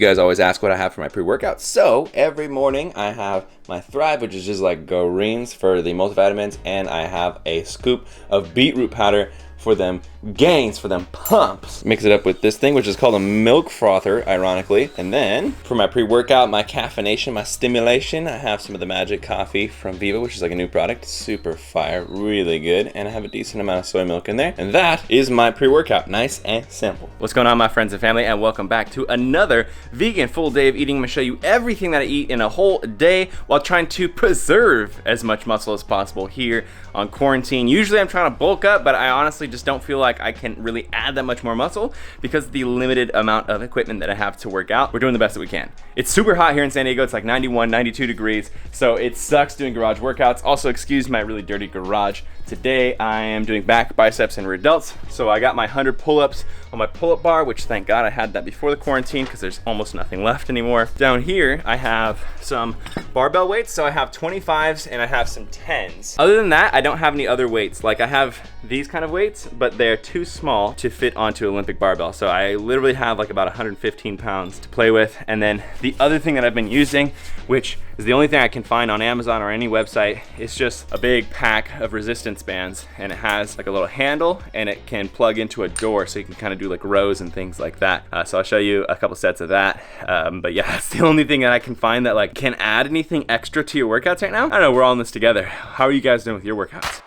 You guys always ask what I have for my pre-workout. So every morning I have my Thrive, which is just like greens for the multivitamins, and I have a scoop of beetroot powder for them gains, for them pumps. Mix it up with this thing, which is called a milk frother, ironically. And then for my pre-workout, my caffeination, my stimulation, I have some of the Magic coffee from Viva, which is like a new product. Super fire, really good. And I have a decent amount of soy milk in there. And that is my pre-workout, nice and simple. What's going on, my friends and family, and welcome back to another vegan full day of eating. I'm gonna show you everything that I eat in a whole day while trying to preserve as much muscle as possible here on quarantine. Usually I'm trying to bulk up, but I honestly just don't feel like I can really add that much more muscle because of the limited amount of equipment that I have to work out. We're doing the best that we can. It's super hot here in San Diego. It's like 91, 92 degrees, so it sucks doing garage workouts. Also, excuse my really dirty garage. Today I am doing back, biceps, and rear delts. So I got my 100 pull-ups on my pull-up bar, which thank God I had that before the quarantine because there's almost nothing left anymore. Down here I have some barbell weights, so I have 25s and I have some 10s. Other than that, I don't have any other weights. Like I have these kind of weights, but they're too small to fit onto Olympic barbell. So I literally have like about 115 pounds to play with. And then the other thing that I've been using, which is the only thing I can find on Amazon or any website, is just a big pack of resistance bands, and it has like a little handle and it can plug into a door, so you can kind of do like rows and things like that. So I'll show you a couple sets of that. But yeah, it's the only thing that I can find that like can add anything extra to your workouts right now. I don't know, we're all in this together. How are you guys doing with your workouts?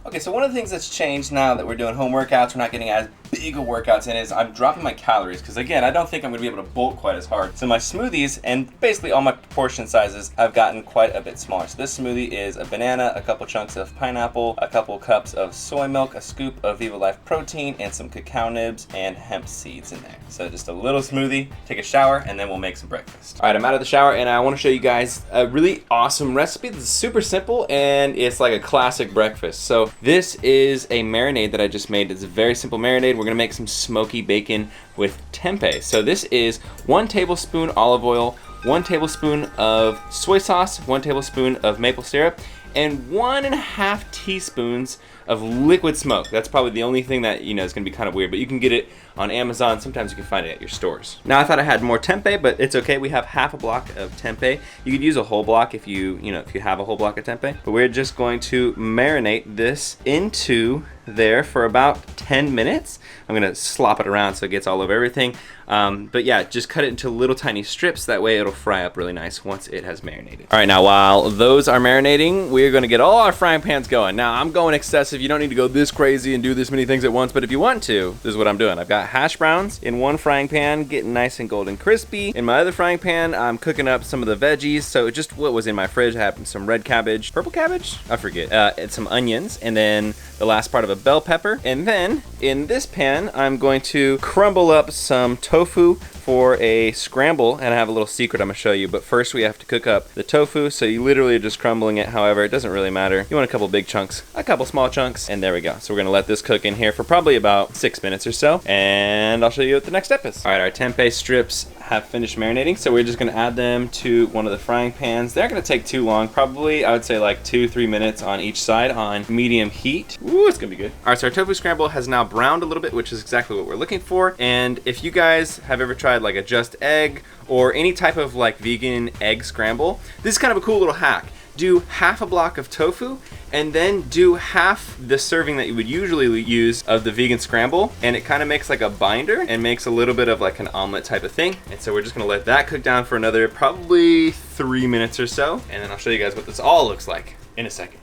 Okay, so one of the things that's changed now that we're doing home workouts, we're not getting as big of workouts in, is I'm dropping my calories, because again, I don't think I'm going to be able to bulk quite as hard. So my smoothies, and basically all my portion sizes, I've gotten quite a bit smaller. So this smoothie is a banana, a couple chunks of pineapple, a couple cups of soy milk, a scoop of Viva Life protein, and some cacao nibs and hemp seeds in there. So just a little smoothie, take a shower, and then we'll make some breakfast. All right, I'm out of the shower, and I want to show you guys a really awesome recipe that's super simple, and it's like a classic breakfast. So this is a marinade that I just made. It's a very simple marinade. We're gonna make some smoky bacon with tempeh. So this is 1 tablespoon olive oil, 1 tablespoon of soy sauce, 1 tablespoon of maple syrup, and 1.5 teaspoons of liquid smoke. That's probably the only thing that, you know, is gonna be kind of weird, but you can get it on Amazon. Sometimes you can find it at your stores. Now I thought I had more tempeh, but it's okay. We have half a block of tempeh. You could use a whole block if you have a whole block of tempeh, but we're just going to marinate this into there for about 10 minutes. I'm gonna slop it around so it gets all over everything. But yeah, just cut it into little tiny strips. That way it'll fry up really nice once it has marinated. All right, now while those are marinating, we're gonna get all our frying pans going. Now I'm going excessive. You don't need to go this crazy and do this many things at once, but if you want to, this is what I'm doing. I've got hash browns in one frying pan, getting nice and golden crispy. In my other frying pan, I'm cooking up some of the veggies. So just what was in my fridge, I have some red cabbage, purple cabbage? I forget. And some onions, and then the last part of a bell pepper. And then in this pan, I'm going to crumble up some tofu for a scramble, and I have a little secret I'm gonna show you. But first we have to cook up the tofu, so you literally are just crumbling it. However, it doesn't really matter. You want a couple big chunks, a couple small chunks, and there we go. So we're gonna let this cook in here for probably about 6 minutes or so, and I'll show you what the next step is. All right, our tempeh strips have finished marinating, so we're just gonna add them to one of the frying pans. They're not gonna take too long, probably I would say like 2-3 minutes on each side on medium heat. Ooh, it's gonna be good. All right, so our tofu scramble has now browned a little bit, which is exactly what we're looking for. And if you guys have ever tried like a just egg or any type of like vegan egg scramble, this is kind of a cool little hack. Do half a block of tofu and then do half the serving that you would usually use of the vegan scramble, and it kind of makes like a binder and makes a little bit of like an omelet type of thing. And so we're just gonna let that cook down for another probably 3 minutes or so, and then I'll show you guys what this all looks like in a second.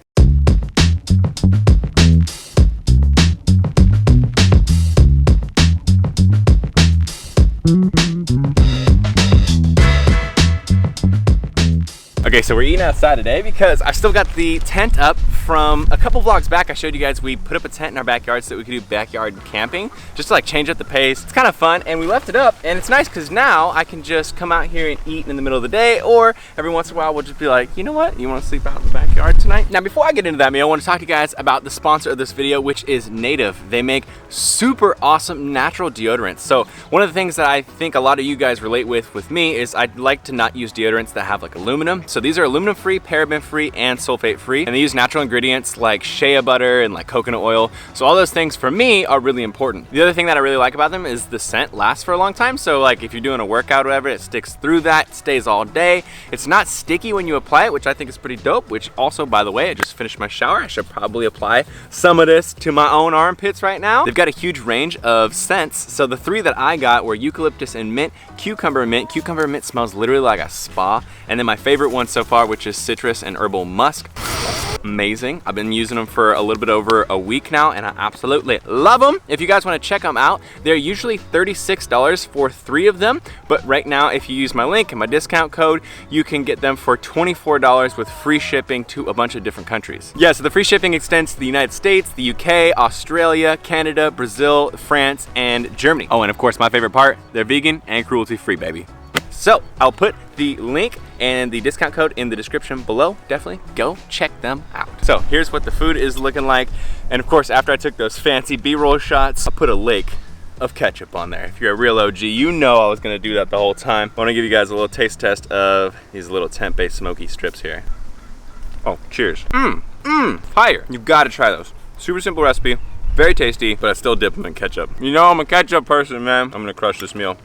Okay, so we're eating outside today because I've still got the tent up from a couple vlogs back, I showed you guys we put up a tent in our backyard so that we could do backyard camping, just to like change up the pace. It's kind of fun, and we left it up, and it's nice because now I can just come out here and eat in the middle of the day, or every once in a while we'll just be like, you know what, you want to sleep out in the backyard tonight? Now before I get into that meal, I want to talk to you guys about the sponsor of this video, which is Native. They make super awesome natural deodorants. So one of the things that I think a lot of you guys relate with me is I'd like to not use deodorants that have like aluminum. So these are aluminum free, paraben free, and sulfate free, and they use natural ingredients like shea butter and like coconut oil. So all those things for me are really important. The other thing that I really like about them is the scent lasts for a long time. So like if you're doing a workout or whatever, it sticks through that, stays all day. It's not sticky when you apply it, which I think is pretty dope, which also, by the way, I just finished my shower. I should probably apply some of this to my own armpits right now. They've got a huge range of scents. So the 3 that I got were eucalyptus and mint, cucumber mint. Cucumber mint smells literally like a spa. And then my favorite one so far, which is citrus and herbal musk. Amazing. I've been using them for a little bit over a week now, and I absolutely love them. If you guys want to check them out, they're usually $36 for 3 of them, but right now if you use my link and my discount code, you can get them for $24 with free shipping to a bunch of different countries. Yeah, so the free shipping extends to the United States, the UK, Australia, Canada, Brazil, France, and Germany. Oh, and of course my favorite part, they're vegan and cruelty free, baby. So I'll put the link and the discount code in the description below. Definitely go check them out. So here's what the food is looking like. And of course, after I took those fancy B-roll shots, I'll put a lake of ketchup on there. If you're a real OG, you know I was gonna do that the whole time. I wanna give you guys a little taste test of these little tent-based smoky strips here. Oh, cheers. Fire. You've gotta try those. Super simple recipe. Very tasty, but I still dip them in ketchup. You know I'm a ketchup person, man. I'm gonna crush this meal.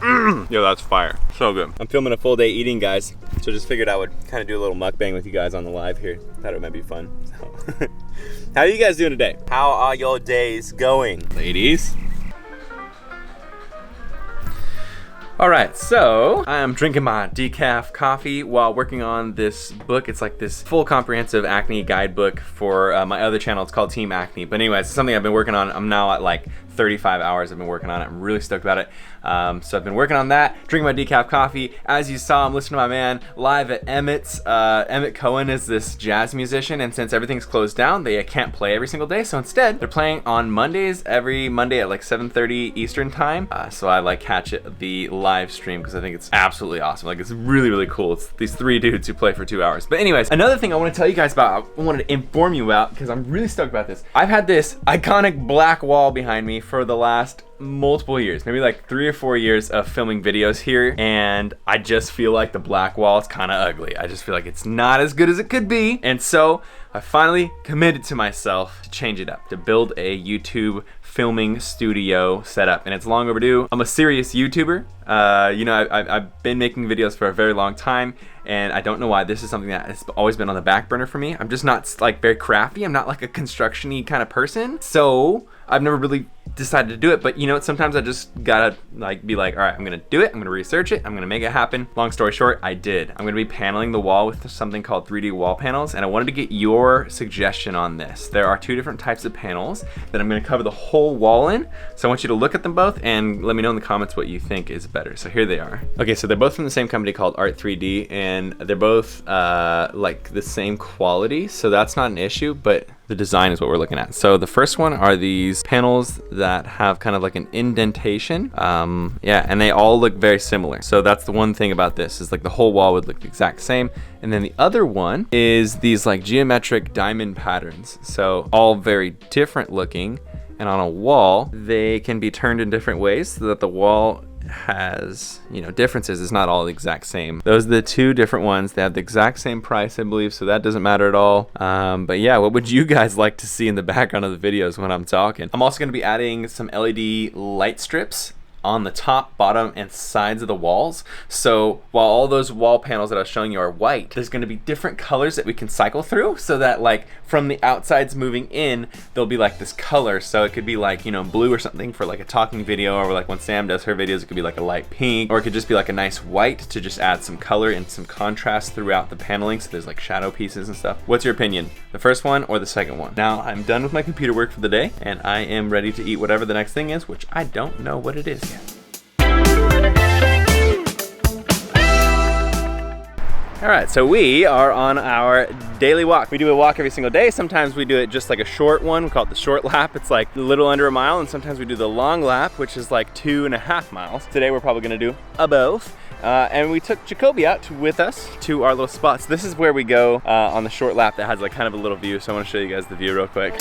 Yo, that's fire. So good. I'm filming a full day eating, guys, so just figured I would kind of do a little mukbang with you guys on the live here. Thought it might be fun. So. How are you guys doing today? How are your days going, ladies? All right, so I'm drinking my decaf coffee while working on this book. It's like this full comprehensive acne guidebook for my other channel. It's called Team Acne. But anyways, it's something I've been working on. I'm now at like 35 hours I've been working on it. I'm really stoked about it. So I've been working on that, drinking my decaf coffee. As you saw, I'm listening to my man live at Emmett's. Emmett Cohen is this jazz musician, and since everything's closed down, they can't play every single day. So instead, they're playing on Mondays, every Monday at like 7:30 Eastern time. So I like catch the live stream because I think it's absolutely awesome. Like it's really, really cool. It's these 3 dudes who play for 2 hours. But anyways, another thing I want to tell you guys about, I wanted to inform you about because I'm really stoked about this. I've had this iconic black wall behind me for the last multiple years, maybe like 3 or 4 years of filming videos here, and I just feel like the black wall is kind of ugly. I just feel like it's not as good as it could be, and so I finally committed to myself to change it up, to build a YouTube filming studio setup, and it's long overdue. I'm a serious YouTuber. You know, I've been making videos for a very long time, and I don't know why this is something that has always been on the back burner for me. I'm just not like very crafty. I'm not like a construction-y kind of person, so I've never really decided to do it. But you know, sometimes I just gotta like be like, all right, I'm gonna do it. I'm gonna research it. I'm gonna make it happen. Long story short, I did. I'm gonna be paneling the wall with something called 3D wall panels, and I wanted to get your suggestion on this. There are 2 different types of panels that I'm gonna cover the whole wall in. So I want you to look at them both and let me know in the comments what you think is better. So here they are. Okay, so they're both from the same company called Art 3D, and they're both like the same quality, so that's not an issue, but the design is what we're looking at. So the first one are these panels that have kind of like an indentation. Yeah, and they all look very similar. So that's the one thing about this, is like the whole wall would look the exact same. And then the other one is these like geometric diamond patterns. So all very different looking. And on a wall, they can be turned in different ways so that the wall has, you know, differences. It's not all the exact same. Those are the 2 different ones. They have the exact same price, I believe, so that doesn't matter at all. But yeah, what would you guys like to see in the background of the videos when I'm talking? I'm also going to be adding some LED light strips on the top, bottom, and sides of the walls. So while all those wall panels that I was showing you are white, there's going to be different colors that we can cycle through, so that like from the outsides moving in, there'll be like this color. So it could be like, you know, blue or something for like a talking video, or like when Sam does her videos, it could be like a light pink, or it could just be like a nice white to just add some color and some contrast throughout the paneling, so there's like shadow pieces and stuff. What's your opinion? The first one or the second one? Now I'm done with my computer work for the day, and I am ready to eat whatever the next thing is, which I don't know what it is yet. All right, so we are on our daily walk. We do a walk every single day. Sometimes we do it just like a short one. We call it the short lap. It's like a little under a mile. And sometimes we do the long lap, which is like 2.5 miles. Today we're probably gonna do both. And we took Jacoby out with us to our little spots. This is where we go on the short lap that has like kind of a little view. So I want to show you guys the view real quick.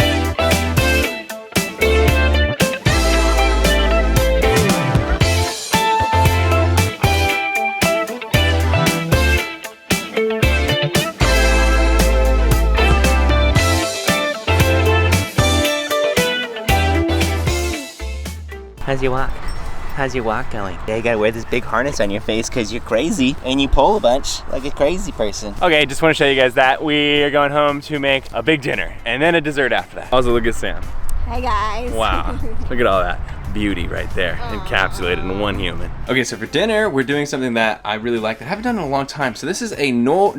How's your walk? How's your walk going? Yeah, you gotta wear this big harness on your face because you're crazy and you pull a bunch like a crazy person. Okay, just want to show you guys that. We are going home to make a big dinner and then a dessert after that. How's it look at Sam? Hi guys. Wow, look at all that beauty right there, encapsulated in one human. Okay, so for dinner, we're doing something that I really like that I haven't done in a long time. So this is a no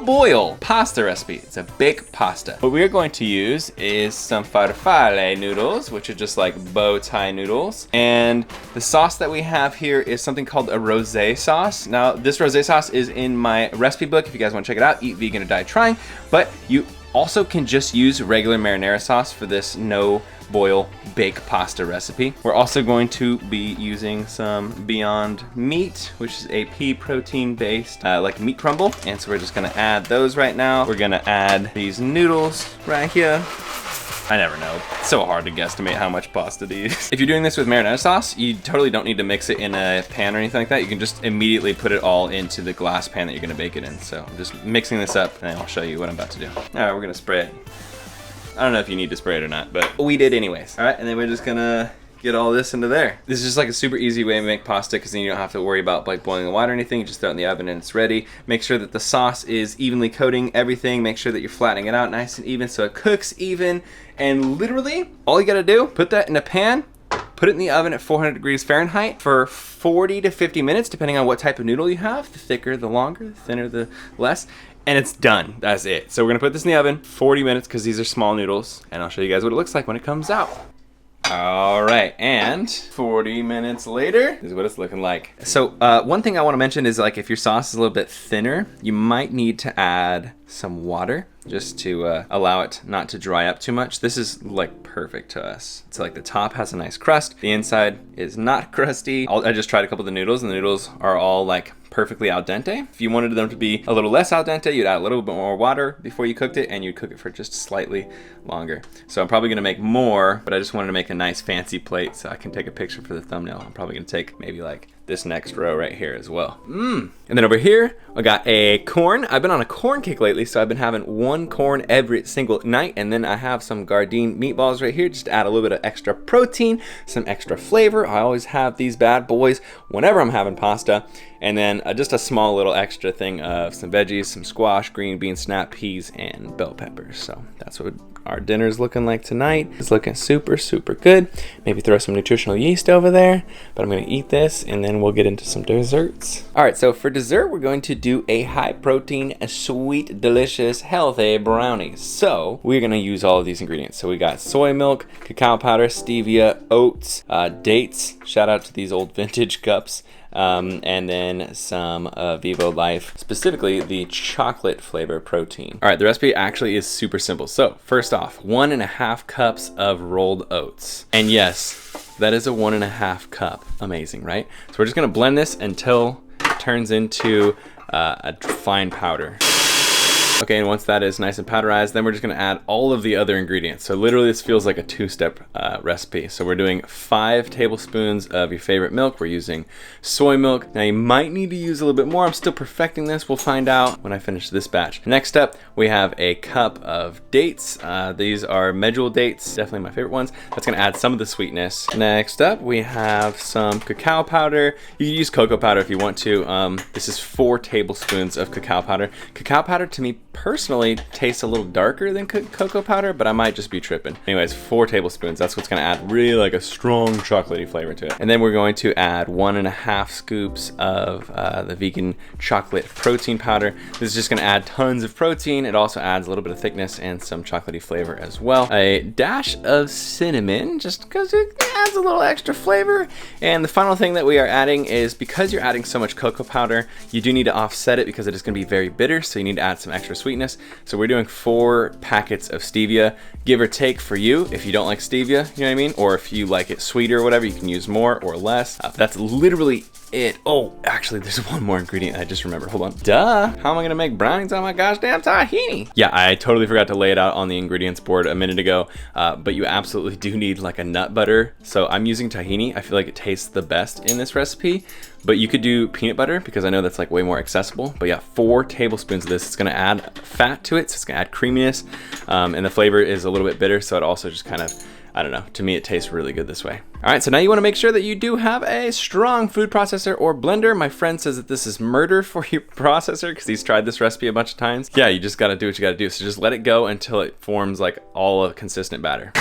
boil pasta recipe. It's a baked pasta. What we're going to use is some farfalle noodles, which are just like bow tie noodles. And the sauce that we have here is something called a rosé sauce. Now, this rosé sauce is in my recipe book if you guys want to check it out, Eat Vegan or Die Trying. But you also can just use regular marinara sauce for this no boil baked pasta recipe. We're also going to be using some Beyond Meat, which is a pea protein based like meat crumble. And so we're just gonna add those right now. We're gonna add these noodles right here. I never know. It's so hard to guesstimate how much pasta to use. If you're doing this with marinara sauce, you totally don't need to mix it in a pan or anything like that. You can just immediately put it all into the glass pan that you're gonna bake it in. So I'm just mixing this up and I'll show you what I'm about to do. All right, we're gonna spray it. I don't know if you need to spray it or not, but we did anyways. All right, and then we're just gonna get all this into there. This is just like a super easy way to make pasta because then you don't have to worry about like boiling the water or anything. You just throw it in the oven and it's ready. Make sure that the sauce is evenly coating everything. Make sure that you're flattening it out nice and even so it cooks even. And literally, all you gotta do, put that in a pan, put it in the oven at 400 degrees Fahrenheit for 40 to 50 minutes, depending on what type of noodle you have. The thicker, the longer, the thinner, the less. And it's done. That's it. So we're gonna put this in the oven 40 minutes because these are small noodles, and I'll show you guys what it looks like when it comes out. All right, and 40 minutes later, this is what it's looking like. So one thing I want to mention is like if your sauce is a little bit thinner, you might need to add some water just to allow it not to dry up too much. This is like perfect to us. So like the top has a nice crust, the inside is not crusty. I just tried a couple of the noodles and the noodles are all like perfectly al dente. If you wanted them to be a little less al dente, you'd add a little bit more water before you cooked it and you'd cook it for just slightly longer. So I'm probably gonna make more, but I just wanted to make a nice fancy plate so I can take a picture for the thumbnail. I'm probably gonna take maybe like this next row right here as well. And then over here, I got a corn. I've been on a corn kick lately, so I've been having one corn every single night. And then I have some Gardein meatballs right here, just to add a little bit of extra protein, some extra flavor. I always have these bad boys whenever I'm having pasta. And then just a small little extra thing of some veggies, some squash, green beans, snap peas, and bell peppers. So that's what our dinner's looking like tonight. It's looking super, super good. Maybe throw some nutritional yeast over there, but I'm gonna eat this and then we'll get into some desserts. All right, so for dessert, we're going to do a high protein, sweet, delicious, healthy brownies. So we're gonna use all of these ingredients. So we got soy milk, cacao powder, stevia, oats, dates. Shout out to these old vintage cups. And then some Vivo Life, specifically the chocolate flavor protein. All right, the recipe actually is super simple. So first off, 1.5 cups of rolled oats. And yes, that is a 1.5 cup. Amazing, right? So we're just gonna blend this until it turns into a fine powder. Okay, and once that is nice and powderized, then we're just gonna add all of the other ingredients. So literally this feels like a two-step recipe. So we're doing 5 tablespoons of your favorite milk. We're using soy milk. Now you might need to use a little bit more. I'm still perfecting this. We'll find out when I finish this batch. Next up, we have a cup of dates. These are medjool dates, definitely my favorite ones. That's gonna add some of the sweetness. Next up, we have some cacao powder. You can use cocoa powder if you want to. This is 4 tablespoons of cacao powder. Cacao powder to me personally tastes a little darker than cocoa powder, but I might just be tripping. Anyways, 4 tablespoons. That's what's gonna add really like a strong chocolatey flavor to it. And then we're going to add 1.5 scoops of the vegan chocolate protein powder. This is just gonna add tons of protein. It also adds a little bit of thickness and some chocolatey flavor as well. A dash of cinnamon, just because it adds a little extra flavor. And the final thing that we are adding is, because you're adding so much cocoa powder, you do need to offset it because it is gonna be very bitter, so you need to add some extra sweetness. So we're doing 4 packets of stevia, give or take for you. If you don't like stevia, you know what I mean? Or if you like it sweeter or whatever, you can use more or less. That's literally it. Oh, actually, there's one more ingredient I just remembered. Hold on. Duh. How am I gonna make brownies on my gosh damn tahini? Yeah, I totally forgot to lay it out on the ingredients board a minute ago, but you absolutely do need like a nut butter. So I'm using tahini. I feel like it tastes the best in this recipe, but you could do peanut butter because I know that's like way more accessible. But yeah, 4 tablespoons of this. It's gonna add fat to it, so it's gonna add creaminess, and the flavor is a little bit bitter, so it also just kind of, I don't know, to me it tastes really good this way. All right, so now you wanna make sure that you do have a strong food processor or blender. My friend says that this is murder for your processor because he's tried this recipe a bunch of times. Yeah, you just gotta do what you gotta do. So just let it go until it forms like all a consistent batter.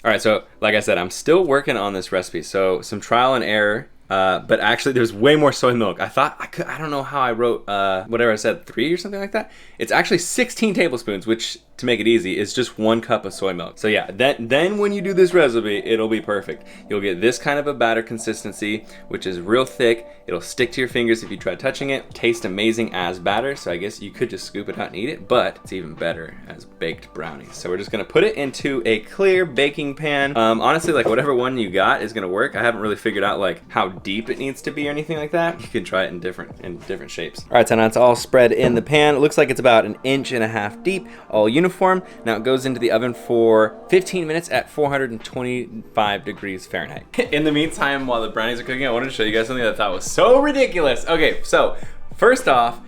All right, so like I said, I'm still working on this recipe. So some trial and error. But actually there's way more soy milk. I don't know how I wrote whatever I said, 3 or something like that. It's actually 16 tablespoons, which, to make it easy, is just 1 cup of soy milk. So yeah, then when you do this recipe, it'll be perfect. You'll get this kind of a batter consistency, which is real thick. It'll stick to your fingers if you try touching it. Tastes amazing as batter, so I guess you could just scoop it out and eat it, but it's even better as baked brownies. So we're just gonna put it into a clear baking pan. Honestly, like whatever one you got is gonna work. I haven't really figured out like how deep it needs to be or anything like that. You can try it in different shapes. All right, so now it's all spread in the pan. It looks like it's about 1.5 inches deep, all uniform. Now it goes into the oven for 15 minutes at 425 degrees Fahrenheit. In the meantime, while the brownies are cooking, I wanted to show you guys something that I thought was so ridiculous. Okay, so first off,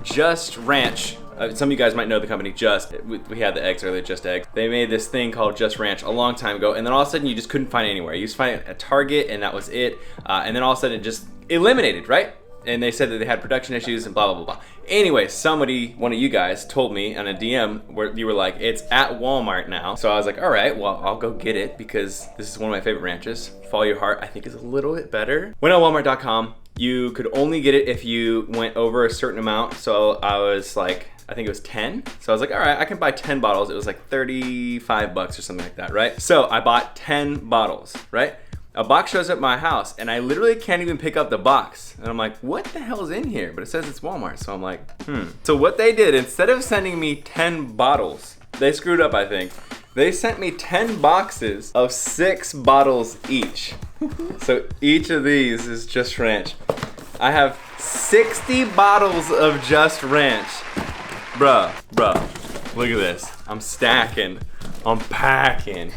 Just Ranch. Some of you guys might know the company Just. We had the eggs earlier, Just Eggs. They made this thing called Just Ranch a long time ago, and then all of a sudden you just couldn't find it anywhere. You used to find it at Target, and that was it. And then all of a sudden it just eliminated, right? And they said that they had production issues and blah, blah, blah, blah. Anyway, one of you guys told me on a DM where you were like, it's at Walmart now. So I was like, all right, well, I'll go get it because this is one of my favorite ranches. Follow Your Heart, I think, is a little bit better. Went on Walmart.com. You could only get it if you went over a certain amount. So I was like, I think it was 10. So I was like, all right, I can buy 10 bottles. It was like 35 bucks or something like that, right? So I bought 10 bottles, right? A box shows up at my house and I literally can't even pick up the box. And I'm like, what the hell is in here? But it says it's Walmart. So I'm like, So what they did, instead of sending me 10 bottles, they screwed up, I think. They sent me 10 boxes of 6 bottles each. So each of these is Just Ranch. I have 60 bottles of Just Ranch. Bruh, look at this. I'm stacking, I'm packing.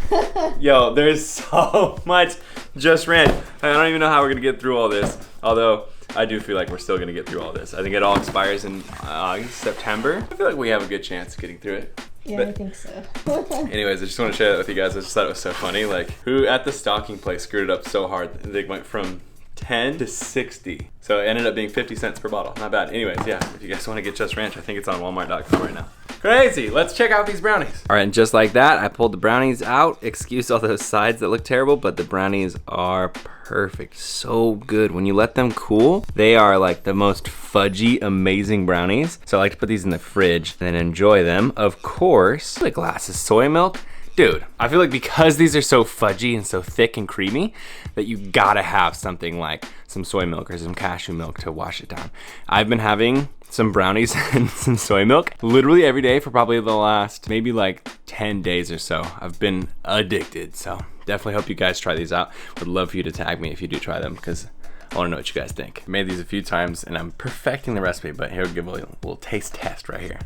Yo, there's so much Just Ranch. I don't even know how we're gonna get through all this. Although, I do feel like we're still gonna get through all this. I think it all expires in August, September. I feel like we have a good chance of getting through it. Yeah, But I think so. anyways, I just want to share that with you guys. I just thought it was so funny. Like, who at the stocking place screwed it up so hard? They went from 10 to 60. So it ended up being 50 cents per bottle. Not bad. Anyways, yeah, if you guys want to get Just Ranch, I think it's on Walmart.com right now. Crazy. Let's check out these brownies. All right, and just like that, I pulled the brownies out. Excuse all those sides that look terrible, but the brownies are perfect. So good. When you let them cool, they are like the most fudgy, amazing brownies. So I like to put these in the fridge and enjoy them. Of course, a glass of soy milk. Dude, I feel like because these are so fudgy and so thick and creamy that you gotta have something like some soy milk or some cashew milk to wash it down. I've been having some brownies and some soy milk literally every day for probably the last maybe like 10 days or so. I've been addicted, so definitely hope you guys try these out. Would love for you to tag me if you do try them because I wanna know what you guys think. I made these a few times and I'm perfecting the recipe, but here we'll give a little taste test right here.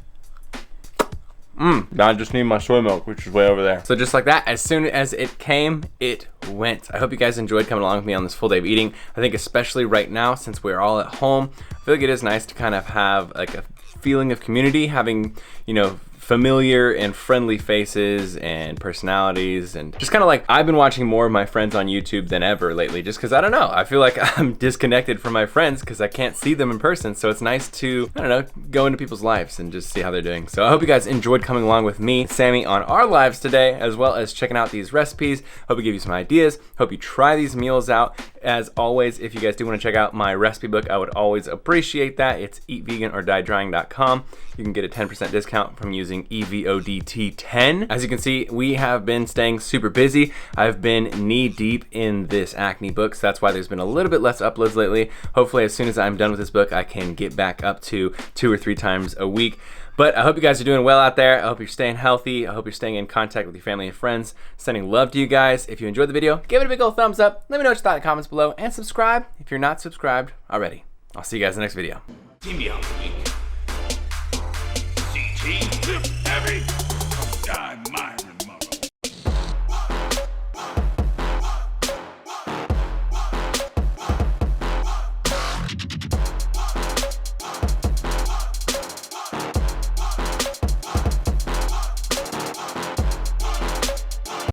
Now I just need my soy milk, which is way over there. So just like that, as soon as it came, it went. I hope you guys enjoyed coming along with me on this full day of eating. I think especially right now, since we're all at home, I feel like it is nice to kind of have like a feeling of community, having, you know, familiar and friendly faces and personalities, and just kind of like, I've been watching more of my friends on YouTube than ever lately, just because I don't know, I feel like I'm disconnected from my friends because I can't see them in person. So it's nice to, I don't know, go into people's lives and just see how they're doing. So I hope you guys enjoyed coming along with me, Sammy, on our lives today, as well as checking out these recipes. Hope we give you some ideas. Hope you try these meals out. As always, if you guys do want to check out my recipe book, I would always appreciate that. It's eatveganordieDrying.com. You can get a 10% discount from using EVODT10. As you can see, we have been staying super busy. I've been knee deep in this acne book, so that's why there's been a little bit less uploads lately. Hopefully, as soon as I'm done with this book, I can get back up to 2 or 3 times a week. But I hope you guys are doing well out there. I hope you're staying healthy. I hope you're staying in contact with your family and friends. Sending love to you guys. If you enjoyed the video, give it a big old thumbs up. Let me know what you thought in the comments below, and subscribe if you're not subscribed already. I'll see you guys in the next video. Team Beyond the Week.